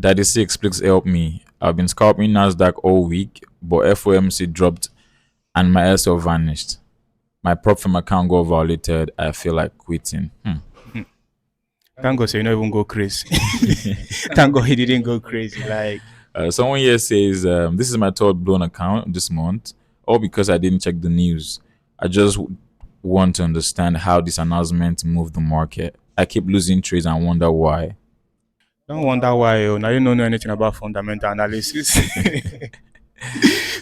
Daddy6ix, please help me. I've been scalping Nasdaq all week, but FOMC dropped and my SL vanished. My prop from account got violated. I feel like quitting. Thank God, so you don't even go crazy. Thank God he didn't go crazy. Like, Someone here says, this is my third blown account this month, all because I didn't check the news. I just want to understand how this announcement moved the market. I keep losing trades and wonder why. don't wonder why. Now you don't know anything about fundamental analysis.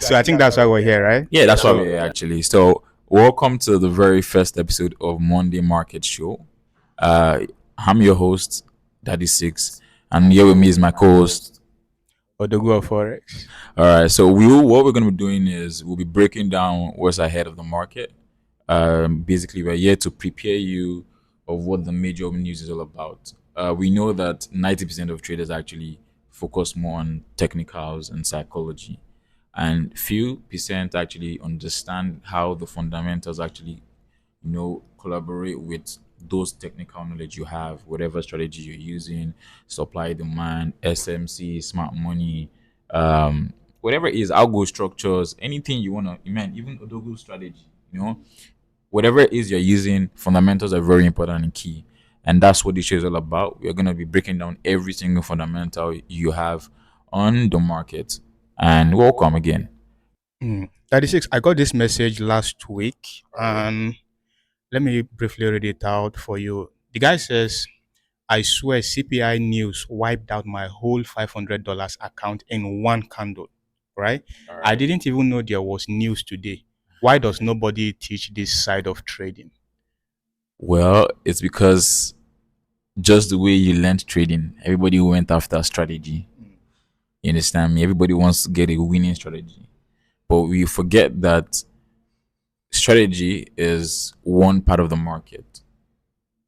So I think that's why we're here, right? Yeah, that's why we're here actually. So, welcome to the very first episode of Monday Market Show. I'm your host, Daddy6ix, and here with me is my co-host. Odogu of Forex. All right, so what we're going to be doing is we'll be breaking down what's ahead of the market. Basically, we're here to prepare you of what the major news is all about. We know that 90% of traders actually focus more on technicals and psychology, and few percent actually understand how the fundamentals actually, collaborate with those technical knowledge you have, whatever strategy you're using, supply, demand, SMC, smart money, whatever it is, algo structures, anything you want to, man, even Odogu strategy, whatever it is you're using, fundamentals are very important and key. And that's what this show is all about. We're going to be breaking down every single fundamental you have on the market. And welcome again. Daddy6ix, I got this message last week, and let me briefly read it out for you. The guy says, I swear CPI news wiped out my whole $500 account in one candle, right? I didn't even know there was news today. Why does nobody teach this side of trading? Well, it's because just the way you learned trading, everybody went after strategy. You understand me? Everybody wants to get a winning strategy. But we forget that strategy is one part of the market.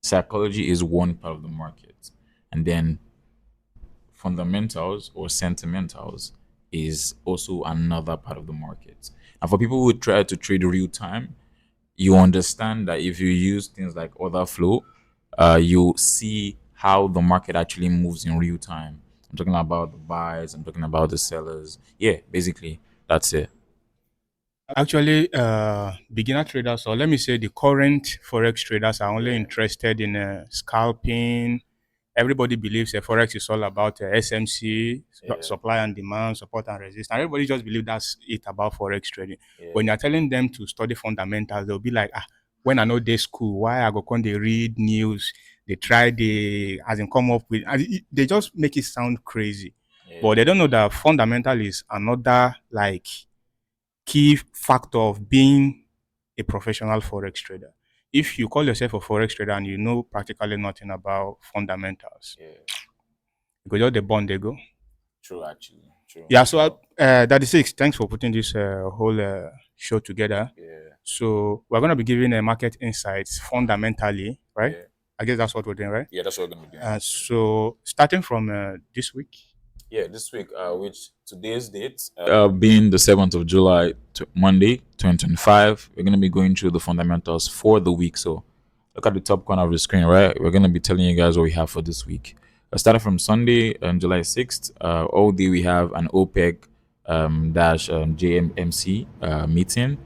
Psychology is one part of the market. And then fundamentals or sentimentals is also another part of the market. And for people who try to trade real time, you understand that if you use things like order flow, you see how the market actually moves in real time. I'm talking about the buyers, I'm talking about the sellers. Yeah, basically, that's it. Actually, beginner traders, or let me say the current Forex traders, are only interested in scalping. Everybody believes Forex is all about SMC, supply and demand, support and resistance. Everybody just believes that's it about Forex trading. When you're telling them to study fundamentals, they'll be like, when I know this school, why I go come they read news, they try as in come up with, they just make it sound crazy. But they don't know that fundamental is another like key factor of being a professional Forex trader. If you call yourself a Forex trader and you know practically nothing about fundamentals, because just the bond they go. True, actually. True. Yeah, so Daddy6ix, thanks for putting this whole show together. So we're going to be giving market insights fundamentally, right? I guess that's what we're doing, right? Yeah, that's what we're going to be doing. So starting from this week. Yeah, this week, which today's date, being the 7th of July, Monday, 2025, we're going to be going through the fundamentals for the week. So look at the top corner of the screen, right? We're going to be telling you guys what we have for this week. Starting from Sunday, July 6th, all day we have an OPEC dash JMMC meeting.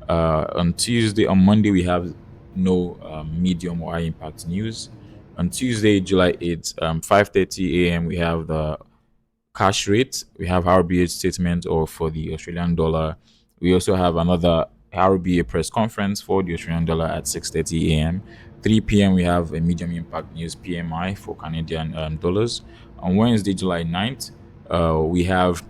On Monday, we have no medium or high impact news. On Tuesday, July 8th, 5:30 a.m., we have the cash rate. We have RBA statement or for the Australian dollar. We also have another RBA press conference for the Australian dollar at 6:30 a.m. 3 p.m. we have a medium impact news PMI for Canadian dollars. On Wednesday, July 9th, we have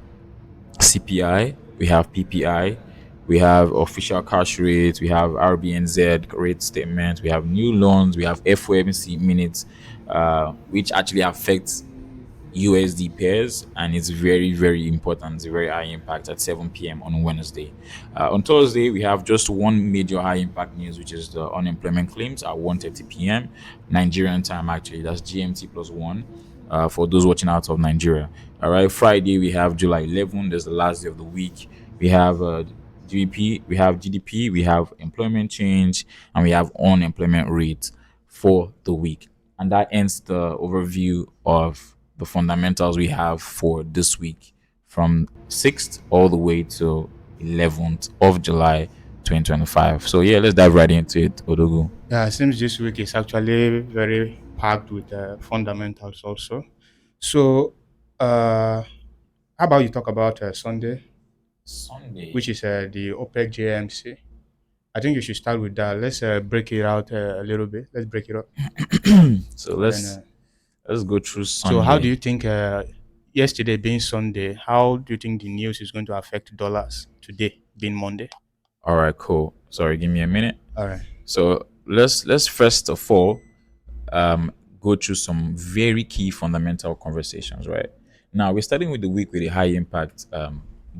CPI, we have PPI, we have official cash rates, we have RBNZ rate statement, we have new loans, we have FOMC minutes, which actually affects USD pairs, and it's very, very important. It's a very high impact at 7 p.m. on Wednesday. On Thursday, we have just one major high impact news, which is the unemployment claims at 1:30 p.m. Nigerian time, actually. That's GMT plus one for those watching out of Nigeria. All right, Friday, we have July 11th. There's the last day of the week. We have GDP, we have employment change, and we have unemployment rate for the week. And that ends the overview of the fundamentals we have for this week from 6th all the way to 11th of July 2025. So yeah, let's dive right into it, Odogu. Yeah, it seems this week is actually very packed with fundamentals also. So, how about you talk about Sunday, Sunday. which is the OPEC JMC? I think you should start with that. Let's break it out a little bit. Let's break it up. So Then, let's go through so how do Sunday. you think yesterday being Sunday, how do you think the news is going to affect dollars today being Monday? All right, cool. Sorry, give me a minute. All right. So let's first of all um, go through some very key fundamental conversations, right? Now, we're starting with the week with a high impact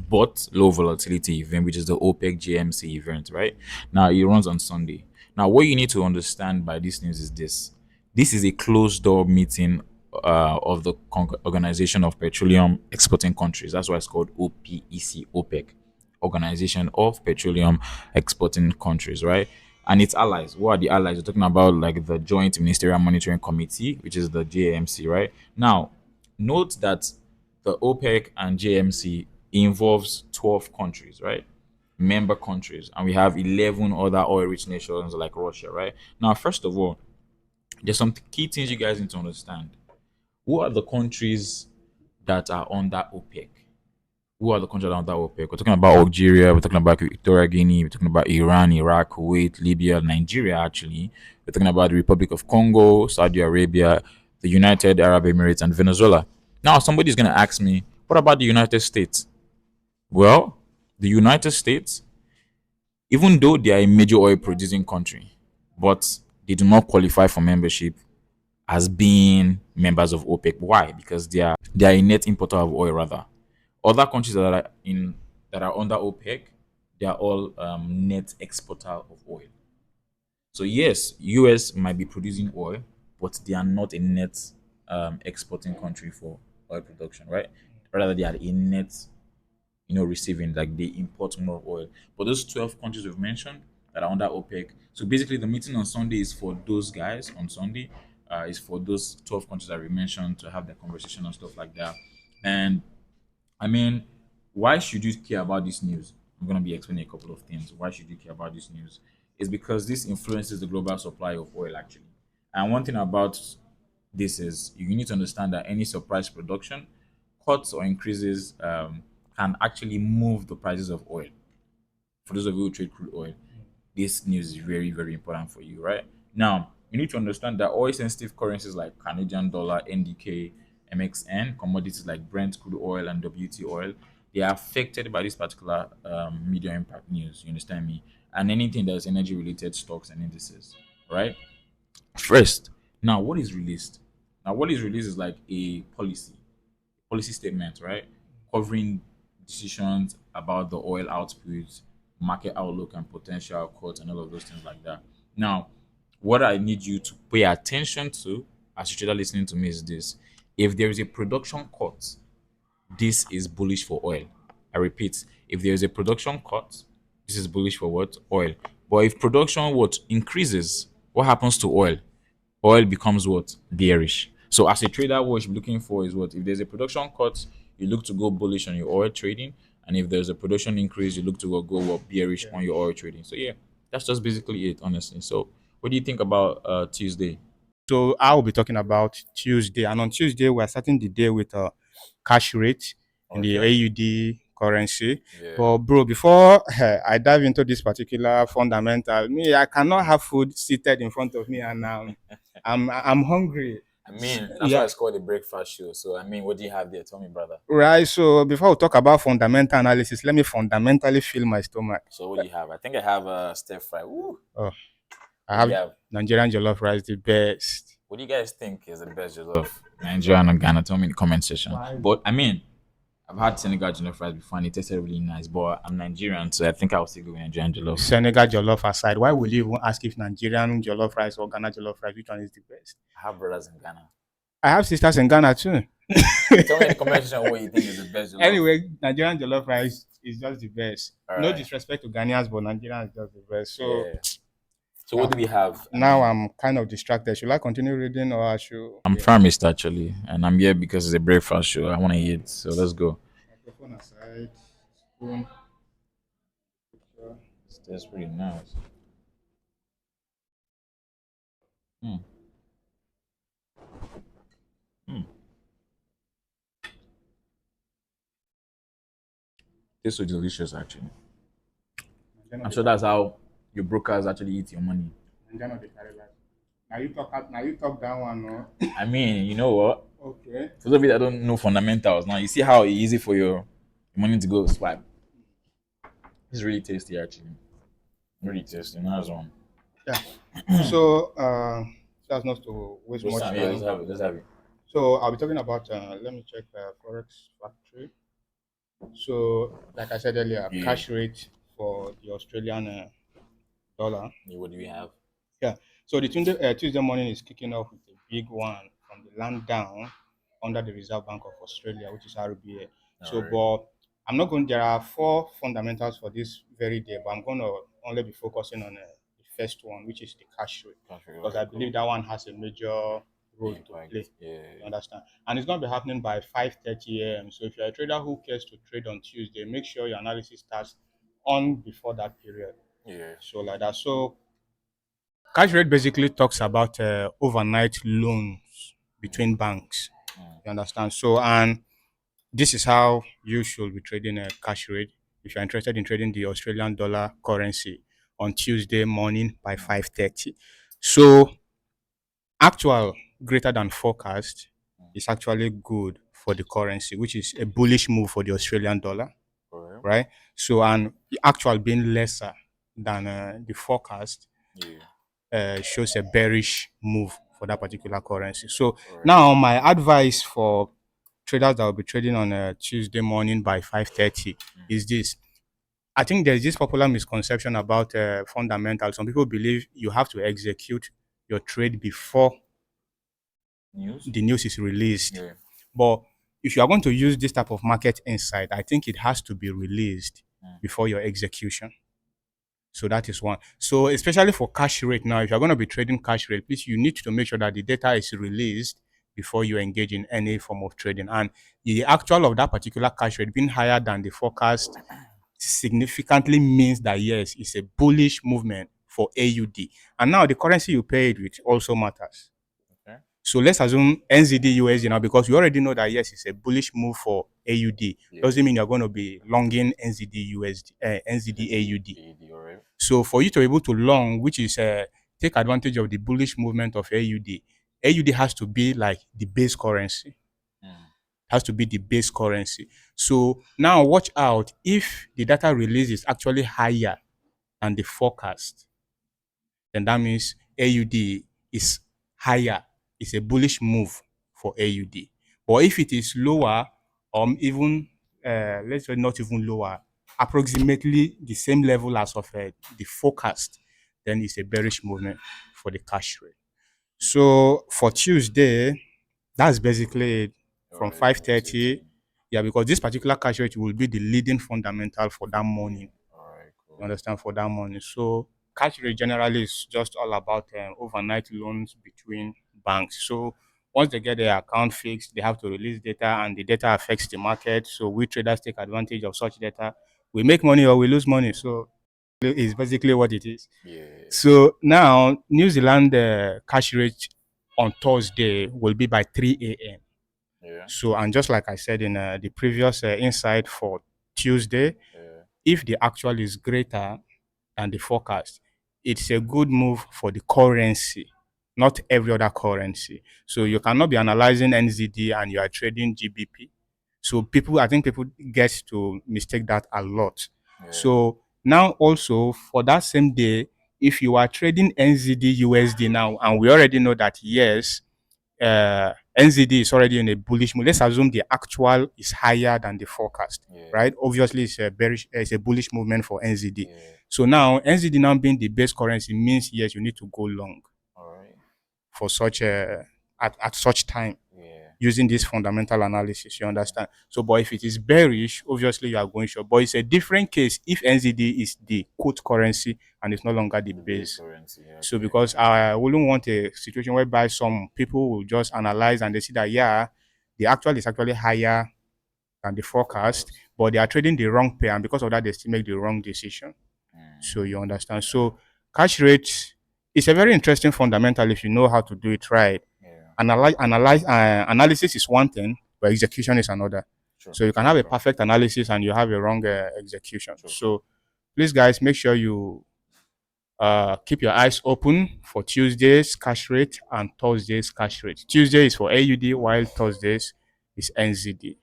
but low volatility event, which is the OPEC JMC event, right? Now, it runs on Sunday. Now, what you need to understand by this news is this: this is a closed door meeting of the Organization of Petroleum Exporting Countries. That's why it's called OPEC, Organization of Petroleum Exporting Countries, right? And its allies. What are the allies? We're talking about like the Joint Ministerial Monitoring Committee, which is the JMC, right? Now, note that the OPEC and JMC involves 12 countries, right? Member countries, and we have 11 other oil-rich nations like Russia, right? Now, first of all, there's some key things you guys need to understand. Who are the countries that are under OPEC? Who are the countries around that OPEC? We're talking about Algeria, we're talking about Equatorial Guinea, we're talking about Iran, Iraq, Kuwait, Libya, Nigeria, actually. We're talking about the Republic of Congo, Saudi Arabia, the United Arab Emirates, and Venezuela. Now, somebody's going to ask me, what about the United States? Well, the United States, even though they are a major oil producing country, but they do not qualify for membership as being members of OPEC. Why? Because they are a net importer of oil, rather. Other countries that are under OPEC, they are all net exporter of oil. So yes, US might be producing oil, but they are not a net exporting country for oil production, right? Rather, they are a net, receiving, like they import more oil. But those 12 countries we've mentioned that are under OPEC. So basically, the meeting on Sunday is for those guys on Sunday. Is for those 12 countries that we mentioned to have the conversation and stuff like that. And I mean, why should you care about this news? I'm going to be explaining a couple of things. Why should you care about this news? It's because this influences the global supply of oil, actually. And one thing about this is you need to understand that any surprise production, cuts or increases can actually move the prices of oil. For those of you who trade crude oil, this news is very, very important for you, right? Now, you need to understand that oil sensitive currencies like Canadian dollar, NDK, MXN, commodities like Brent crude oil and WT oil, they are affected by this particular medium impact news. You understand me? And anything that's energy related stocks and indices, right? First, now what is released? Now, what is released is like a policy statement, right? Covering decisions about the oil output, market outlook, and potential cuts, and all of those things like that. Now, what I need you to pay attention to as you trader listening to me is this: if there is a production cut, this is bullish for oil. I repeat, if there is a production cut, this is bullish for what? Oil. But if production what increases, what happens to oil? Oil becomes what? Bearish. So as a trader, what you should be looking for is what? If there's a production cut, you look to go bullish on your oil trading. And if there's a production increase, you look to go what? Bearish on your oil trading. So yeah, that's just basically it, honestly. So what do you think about Tuesday? So I will be talking about Tuesday, and on Tuesday we are starting the day with a cash rate in the Okay. AUD currency. Yeah. But bro, before I dive into this particular fundamental, me I cannot have food seated in front of me, and I'm hungry. I mean, that's Yeah, why it's called a breakfast show. So I mean, what do you have there? Tell me, brother. right. So before we talk about fundamental analysis, let me fundamentally fill my stomach. So what do you have? I think I have a stir fry. Woo. Oh, I What do have you have? Nigerian jollof rice, the best. What do you guys think is the best jollof? Nigeria and Ghana? Tell me in the comment section. Why? But I mean, I've had Senegal jollof rice before and it tasted really nice. But I'm Nigerian, so I think I'll stick with Nigerian jollof. Senegal jollof aside, why will you even ask if Nigerian jollof rice or Ghana jollof rice, which one is the best? I have brothers in Ghana. I have sisters in Ghana too. Tell me in the comment section what you think is the best jollof. Anyway, Nigerian jollof rice is just the best. All No right. disrespect to Ghanaians, but Nigerian is just the best. So Yeah. So what do we have? Now I'm kind of distracted. Should I continue reading or I should? I'm famished actually, and I'm here because it's a breakfast show. I want to eat, so let's go. Microphone aside. Spoon. That's pretty nice. Hmm. Hmm. Tastes so delicious actually. I'm sure that's how your brokers actually eat your money. Now you talk that one, no? I mean, you know what? Okay. For those of you that don't know fundamentals, now you see how easy for your money to go swipe. It's really tasty actually. Really tasty. Nice one. Yeah. So that's not to waste much time. Yeah, let's have it. Let's have it. So I'll be talking about. Let me check Forex Factory. So, like I said earlier, Yeah. cash rate for the Australian dollar. Yeah, what do we have? Yeah. So the Tuesday morning is kicking off with a big one from the land down under the Reserve Bank of Australia, which is RBA. So, Alright. but I'm not going. There are four fundamentals for this very day, but I'm going to only be focusing on the first one, which is the cash rate, because I believe that one has a major role to play. Yeah. You understand? And it's going to be happening by 5:30 a.m. So if you're a trader who cares to trade on Tuesday, make sure your analysis starts on before that period. Yeah. So like that. So cash rate basically talks about overnight loans between banks. You understand? So, and this is how you should be trading a cash rate if you're interested in trading the Australian dollar currency on Tuesday morning by 5:30. So, actual greater than forecast is actually good for the currency, which is a bullish move for the Australian dollar, Alright. right? So, and the actual being lesser than the forecast Yeah. shows a bearish move for that particular currency. So now my advice for traders that will be trading on a Tuesday morning by 5:30 is this. I think there's this popular misconception about fundamentals. Some people believe you have to execute your trade before the news is released. Yeah. But if you are going to use this type of market insight, I think it has to be released before your execution. So that is one. So especially for cash rate now, if you're going to be trading cash rate, please you need to make sure that the data is released before you engage in any form of trading. And the actual of that particular cash rate being higher than the forecast significantly means that yes, it's a bullish movement for AUD. And now the currency you pay it with also matters. Okay. So let's assume NZD USD now, because we already know that yes, it's a bullish move for AUD. Doesn't mean you're going to be longing NZD USD, NZD AUD. Alright. So for you to be able to long, which is take advantage of the bullish movement of AUD, AUD has to be like the base currency. Has to be the base currency. So now watch out if the data release is actually higher than the forecast, then that means AUD is higher. It's a bullish move for AUD. But if it is lower, or even let's say not even lower, approximately the same level as of the forecast, then it's a bearish movement for the cash rate. So for Tuesday, that's basically it from 5:30. Yeah, because this particular cash rate will be the leading fundamental for that morning. Alright, cool. You understand, for that morning. So cash rate generally is just all about overnight loans between banks. So once they get their account fixed, they have to release data, and the data affects the market. So we traders take advantage of such data. We make money or we lose money. So it's basically what it is. Yeah. So now New Zealand cash rate on Thursday will be by 3 a.m. Yeah. So, and just like I said in the previous insight for Tuesday, if the actual is greater than the forecast, it's a good move for the currency, not every other currency. So you cannot be analyzing NZD and you are trading GBP. So I think people get to mistake that a lot. So now also for that same day, if you are trading NZD USD now, and we already know that yes, NZD is already in a bullish move. Let's assume the actual is higher than the forecast, right? Obviously, it's a bullish movement for NZD. So now NZD now being the base currency means yes, you need to go long Alright. for such at such time. using this fundamental analysis. You understand? So, but if it is bearish, obviously you are going short. But it's a different case if NZD is the quote currency and it's no longer the base. Currency, yeah, So, okay. because I wouldn't want a situation whereby some people will just analyze and they see that, yeah, the actual is actually higher than the forecast, but they are trading the wrong pair, and because of that, they still make the wrong decision. So you understand. So cash rate is a very interesting fundamental if you know how to do it right. Analysis is one thing, but execution is another. So you can have a perfect analysis and you have a wrong execution. So please, guys, make sure you keep your eyes open for Tuesday's cash rate and Thursday's cash rate. Tuesday is for AUD, while Thursdays is NZD.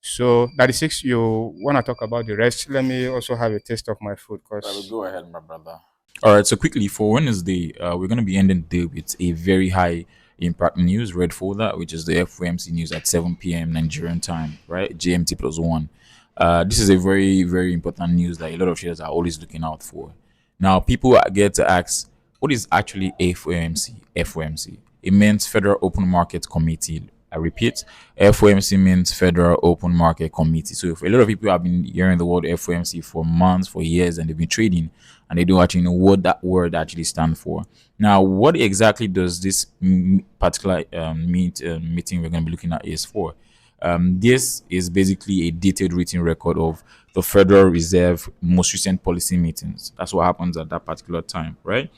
So Daddy6ix, you want to talk about the rest? Let me also have a taste of my food, cause Go ahead, my brother. All right, so quickly for Wednesday, we're going to be ending the day with a very high impact news, red folder, which is the FOMC news at 7 p.m. Nigerian time, right? GMT plus one. This is a very, very important news that a lot of traders are always looking out for. Now, people get to ask, what is actually FOMC? FOMC. It means Federal Open Market Committee. I repeat, FOMC means Federal Open Market Committee. So if a lot of people have been hearing the word FOMC for months, for years, and they've been trading, and they don't actually know what that word actually stands for. Now, what exactly does this particular meeting we're going to be looking at is for? This is basically a detailed written record of the Federal Reserve most recent policy meetings. That's what happens at that particular time, right?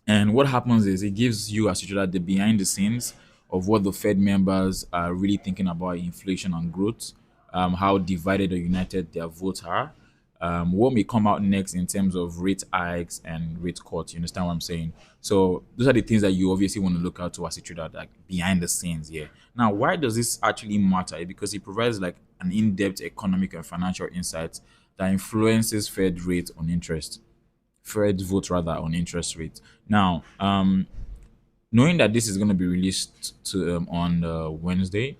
And what happens is it gives you as usual the behind the scenes of what the Fed members are really thinking about inflation and growth, how divided or united their votes are, what may come out next in terms of rate hikes and rate cuts. You understand what I'm saying? So those are the things that you obviously want to look out to as a trader, like behind the scenes here. Now, why does this actually matter? Because it provides like an in-depth economic and financial insight that influences Fed rate on interest. Fed vote rather on interest rate. Now, knowing that this is going to be released to on Wednesday,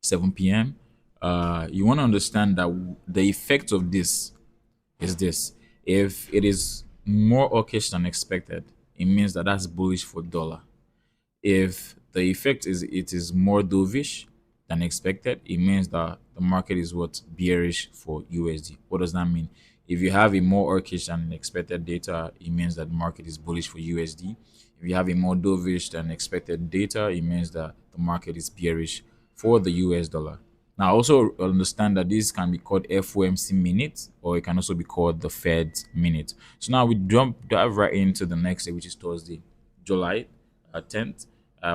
7 p.m., you want to understand that the effect of this is this: if it is more hawkish than expected, it means that that's bullish for dollar. If the effect is it is more dovish than expected, it means that the market is what bearish for USD. What does that mean? If you have a more hawkish than expected data, it means that the market is bullish for USD. If you have a more dovish than expected data, it means that the market is bearish for the US dollar. Now, also understand that this can be called FOMC minute, or it can also be called the Fed minute. So now we dive right into the next day, which is Thursday, July 10th.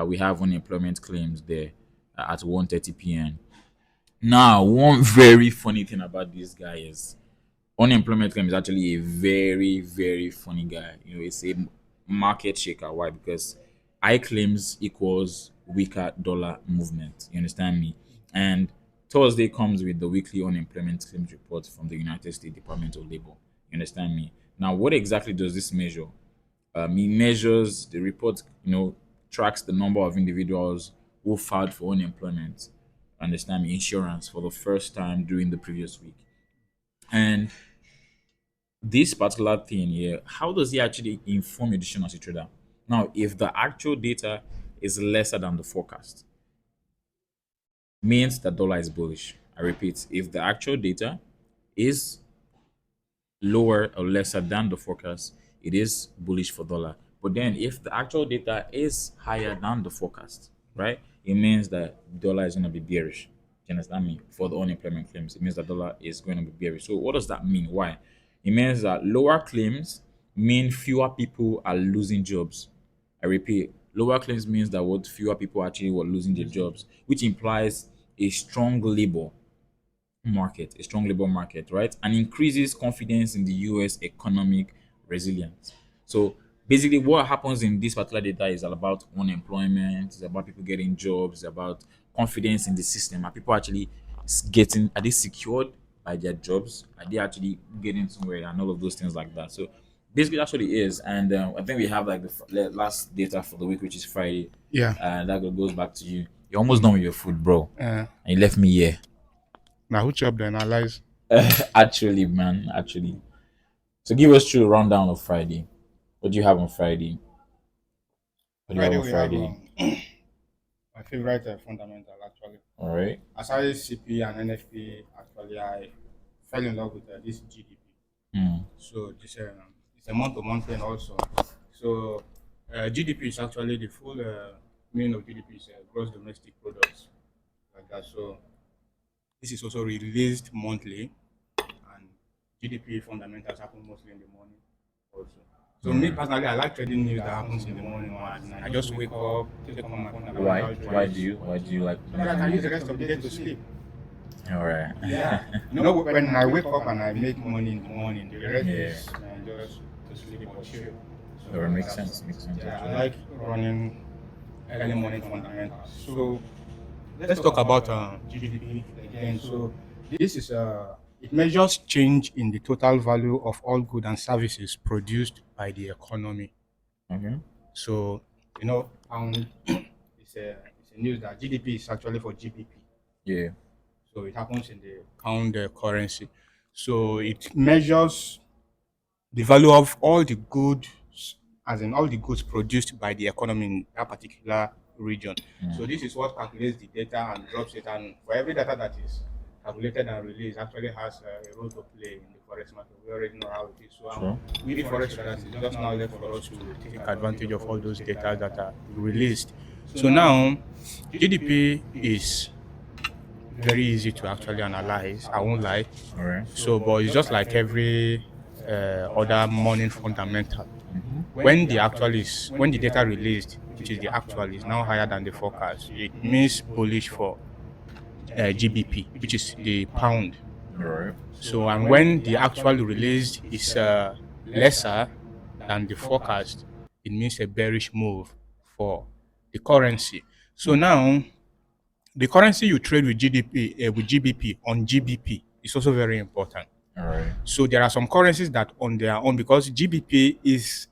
We have unemployment claims there at 1:30 p.m. Now, one very funny thing about this guy is unemployment claim is actually a very, very funny guy. You know, it's a market shaker. Why? Because high claims equals weaker dollar movement. You understand me? And Thursday comes with the weekly unemployment claims report from the United States Department of Labor. You understand me? Now, what exactly does this measure? It measures the report, tracks the number of individuals who filed for unemployment, understand me, insurance for the first time during the previous week. And this particular thing here, how does it actually inform your decision as a trader? Now, if the actual data is lesser than the forecast, means the dollar is bullish. I repeat, if the actual data is lower or lesser than the forecast, it is bullish for dollar. But then if the actual data is higher than the forecast, right, it means that dollar is going to be bearish. Do you understand me? For the unemployment claims, it means that dollar is going to be bearish. So what does that mean? Why? It means that lower claims mean fewer people are losing jobs. I repeat, lower claims means that what fewer people actually were losing their jobs, which implies a strong labor market, a strong labor market, right? And increases confidence in the US economic resilience. So basically, what happens in this particular data is all about unemployment, it's about people getting jobs, it's about confidence in the system. Are people actually are they secured by their jobs? Are they actually getting somewhere and all of those things like that? So basically, that's what it is. And I think we have like the last data for the week, which is Friday. yeah. That goes back to you. You're almost done with your food, bro. And you left me here. Now who chop the analyze? Actually, man, actually. So give us through a rundown of Friday. What do you have on Friday? What do you have Friday on we have Friday? My favorite fundamental actually. All right. Aside CP and NFP, actually I fell in love with this GDP. Mm. So this it's a month-to-month thing also. So GDP is actually the full meaning of GDP is gross domestic products like that. So this is also released monthly, and GDP fundamentals happen mostly in the morning also. So me personally, I like trading news that happens in the morning or at night. I just wake up, take on my Why? fundamental Why trades, do you? Why do you like? so that I can use the rest of the day to sleep. All right. Yeah. When I wake up and I make money in the morning, the rest Yeah. is just to sleep or chill. So It makes sense. Makes sense. yeah, I like running early morning fundamentals. So let's talk about GDP again. So this is it measures change in the total value of all goods and services produced by the economy. Okay. So pound it's a news that GDP is actually for GBP. Yeah. So it happens in the pound currency. So it measures the value of all the goods, as in all the goods produced by the economy in that particular region. So this is what calculates the data and drops it. And for every data that is calculated and released, actually has a role to play in the forex market. We already know how it is. So Sure. we forex traders, it's just now left for us to take advantage of all those data that are released. So now GDP is very easy to actually analyze. I won't lie. All right. So, but it's just like every other morning fundamental. When the data released, which is the actual, is now higher than the forecast, it means bullish for GBP, which is the pound. All right. So, and when the actual released is lesser than the forecast, it means a bearish move for the currency. So now the currency you trade with GBP on GBP is also very important. All right. So there are some currencies that on their own, because GBP is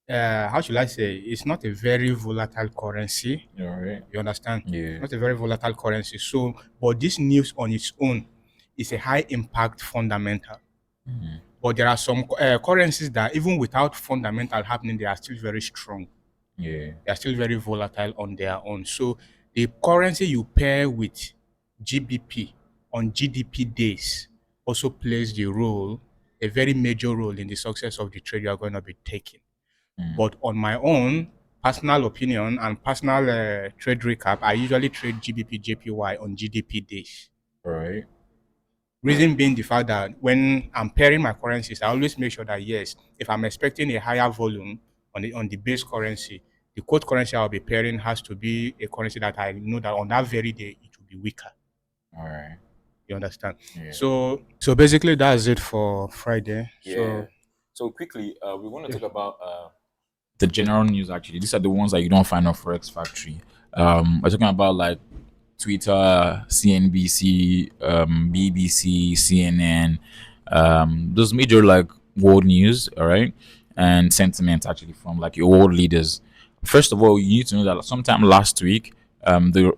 how should I say, it's not a very volatile currency. All right. You understand? Yeah. Not a very volatile currency. So, but this news on its own is a high impact fundamental. But there are some currencies that even without fundamental happening, they are still very strong. Yeah. They are still very volatile on their own. So the currency you pair with GBP on GDP days also plays a very major role in the success of the trade you are going to be taking. But on my own personal opinion and personal trade recap, I usually trade GBP JPY on GDP days. All right. Reason being the fact that when I'm pairing my currencies, I always make sure that yes, if I'm expecting a higher volume on the base currency, the quote currency I'll be pairing has to be a currency that I know that on that very day it will be weaker. All right. You understand? Yeah. So basically that's it for Friday. Yeah. So quickly, we want to talk about the general news. Actually, these are the ones that you don't find on Forex Factory. We're talking about like Twitter, CNBC, BBC, CNN, those major like world news, all right, and sentiment actually from like your world leaders. First of all, you need to know that sometime last week, the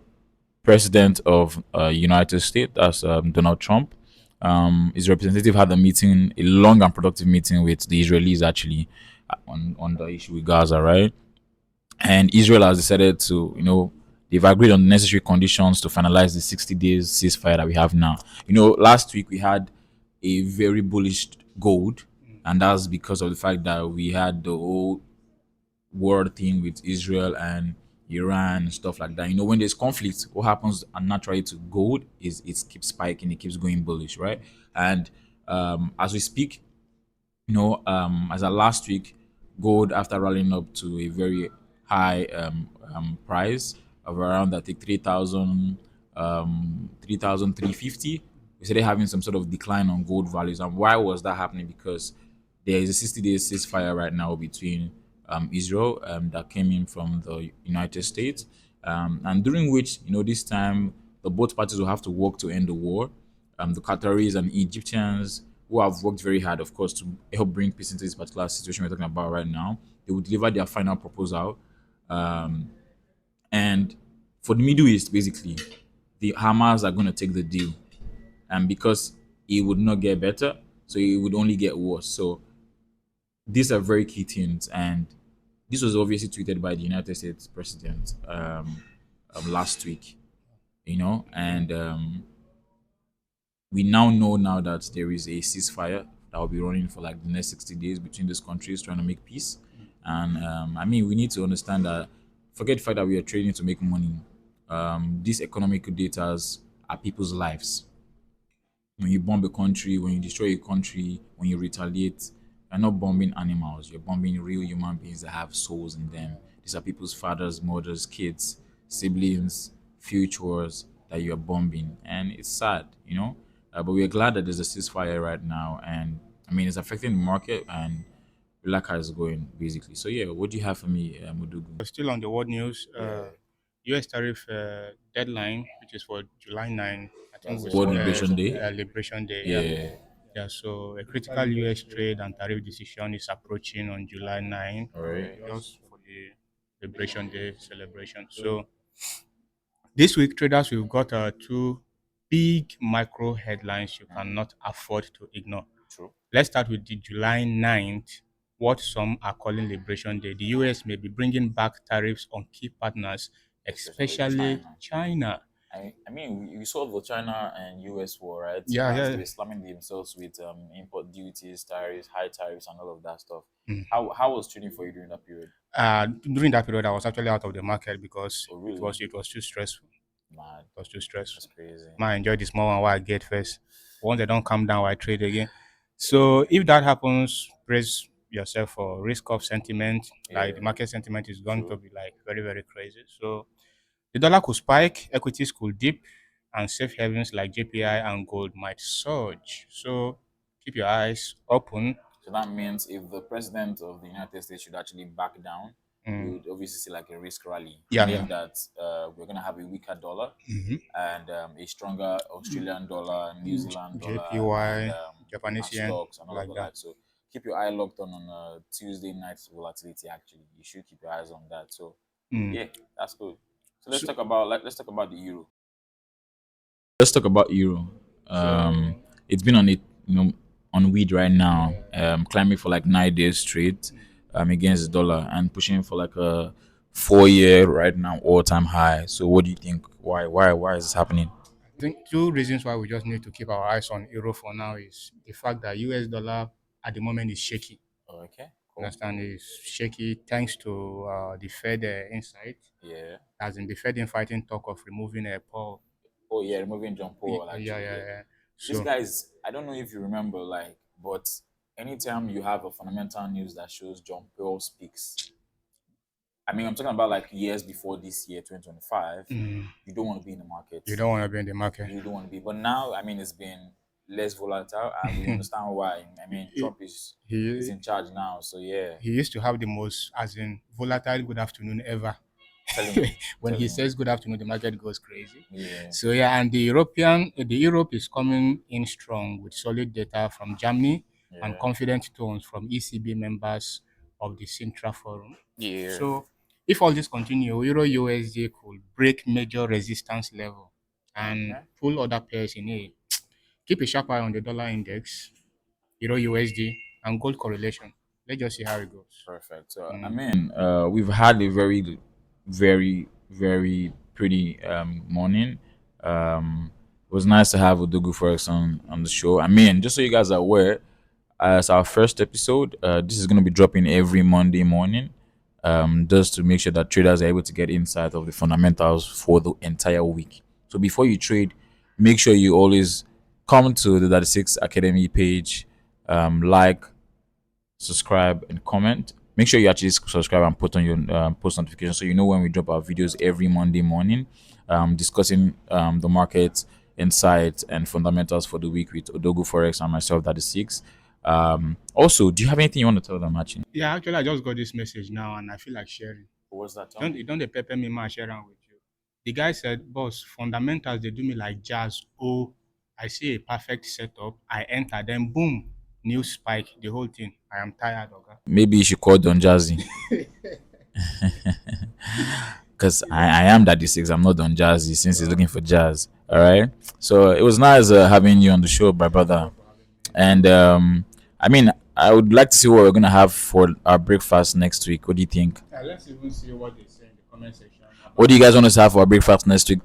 president of United States, that's Donald Trump, his representative had a long and productive meeting with the Israelis actually on the issue with Gaza, right? And Israel has decided to, they've agreed on the necessary conditions to finalize the 60 days ceasefire that we have now. Last week we had a very bullish gold, and that's because of the fact that we had the whole war thing with Israel and Iran and stuff like that. When there's conflict, what happens naturally to gold is it keeps spiking, it keeps going bullish, right? And as we speak, as of last week, gold after rallying up to a very high price of around I think 3,350. We started having some sort of decline on gold values. And why was that happening? Because there is a 60-day ceasefire right now between Israel that came in from the United States, and during which this time the both parties will have to work to end the war. The Qataris and Egyptians, who have worked very hard, of course, to help bring peace into this particular situation we're talking about right now, they will deliver their final proposal. And for the Middle East, basically, the Hamas are going to take the deal. And because it would not get better, so it would only get worse. So these are very key things. And this was obviously tweeted by the United States president. last week, and we now know now that there is a ceasefire that will be running for like the next 60 days between these countries trying to make peace. And I mean, we need to understand that forget the fact that we are trading to make money. These economic data are people's lives. When you bomb a country, when you destroy a country, when you retaliate, you're not bombing animals. You're bombing real human beings that have souls in them. These are people's fathers, mothers, kids, siblings, futures that you're bombing, and it's sad, But we're glad that there's a ceasefire right now, and I mean it's affecting the market, and we like how it's going basically. So yeah, what do you have for me, Mudugu? Still on the world news, U.S. tariff deadline, which is for July 9, I think we World saw Liberation Day. Liberation Day. Yeah. Yeah, so a critical U.S. trade and tariff decision is approaching on July 9, All right. just for the Liberation Day celebration. So this week, traders, we've got two big micro headlines you cannot afford to ignore. True. Let's start with the July 9th, what some are calling Liberation Day. The US may be bringing back tariffs on key partners, especially China. I mean, we saw the China and US war, right? Yeah, As yeah. they were slamming themselves with import duties, tariffs, high tariffs, and all of that stuff. Mm. How was trading for you during that period? During that period, I was actually out of the market because Oh, really? it was too stressful. Mad. It was too stressful. That's crazy. I enjoy the small one while I get first. Once they don't come down, I trade again. So if that happens, brace yourself for risk of sentiment. Like the market sentiment is going to be like very, very crazy. So the dollar could spike, equities could dip, and safe havens like JPI and gold might surge. So keep your eyes open. So that means if the president of the United States should actually back down, we would obviously see like a risk rally, meaning that we're going to have a weaker dollar and a stronger Australian dollar, New Zealand dollar, JPY, and Japanese yen, stocks and all like of that. that. So keep your eye locked on Tuesday night's volatility. Actually, you should keep your eyes on that. So yeah, that's good. So let's talk about the euro. Let's talk about euro. It's been on it, on weed right now, climbing for like 9 days straight, against the dollar and pushing for like a 4 year right now all-time high. So what do you think? Why is this happening? I think two reasons why we just need to keep our eyes on euro for now is the fact that US dollar at the moment is shaky. Okay, cool. Understand is shaky thanks to the Fed insight. Yeah. As in the Fed in fighting talk of removing Paul. Oh yeah, removing John Paul. Actually, Yeah. These guys, I don't know if you remember, like, but anytime you have a fundamental news that shows John Paul speaks, I mean, I'm talking about like years before this year, 2025. You don't want to be in the market. You don't want to be in the market. You don't want to be. But now, I mean, it's been less volatile, and we understand why. I mean, Trump is in charge now, so yeah. He used to have the most, as in, volatile good afternoon ever. When he says good afternoon, the market goes crazy. Yeah. So yeah, and the Europe is coming in strong with solid data from Germany and confident tones from ECB members of the Sintra Forum. Yeah. So if all this continue, Euro USD could break major resistance level and pull other pairs in it. Keep a sharp eye on the dollar index, Euro USD, and gold correlation. Let's just see how it goes. Perfect. So I mean, we've had a very, very, very pretty morning. It was nice to have Odogu Forex on the show. I mean, just so you guys are aware, as our first episode, this is going to be dropping every Monday morning, just to make sure that traders are able to get insight of the fundamentals for the entire week. So before you trade, make sure you always come to the Daddy6ix Academy page, like, subscribe, and comment. Make sure you actually subscribe and put on your post notifications so you know when we drop our videos every Monday morning, discussing the market insights and fundamentals for the week with Odogu Forex and myself, Daddy6ix. Also, do you have anything you want to tell them, actually? Yeah, actually, I just got this message now and I feel like sharing. What's that? Don't they pepper me, man, sharing with you. The guy said, boss, fundamentals, they do me like jazz. Oh, I see a perfect setup. I enter, then boom, new spike, the whole thing. I am tired, okay? Maybe you should call Don Jazzy. Because I am Daddy6ix. I'm not Don Jazzy since he's looking for jazz. All right. So it was nice having you on the show, my brother. And I mean, I would like to see what we're gonna have for our breakfast next week. What do you think? Let's even see what they say in the comment section. What do you guys want us to have for our breakfast next week?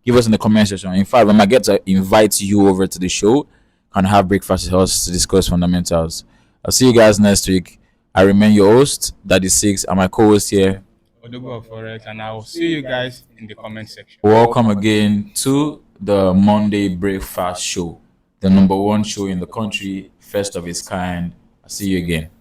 Give us in the comment section. In fact, we might get to invite you over to the show and have breakfast with us to discuss fundamentals. I'll see you guys next week. I remain your host, Daddy6ix, and my co-host here, Odogo of Forex, and I will see you guys in the comment section. welcome again to the Monday Breakfast Show, the #1 show in the country, first of its kind. I'll see you again.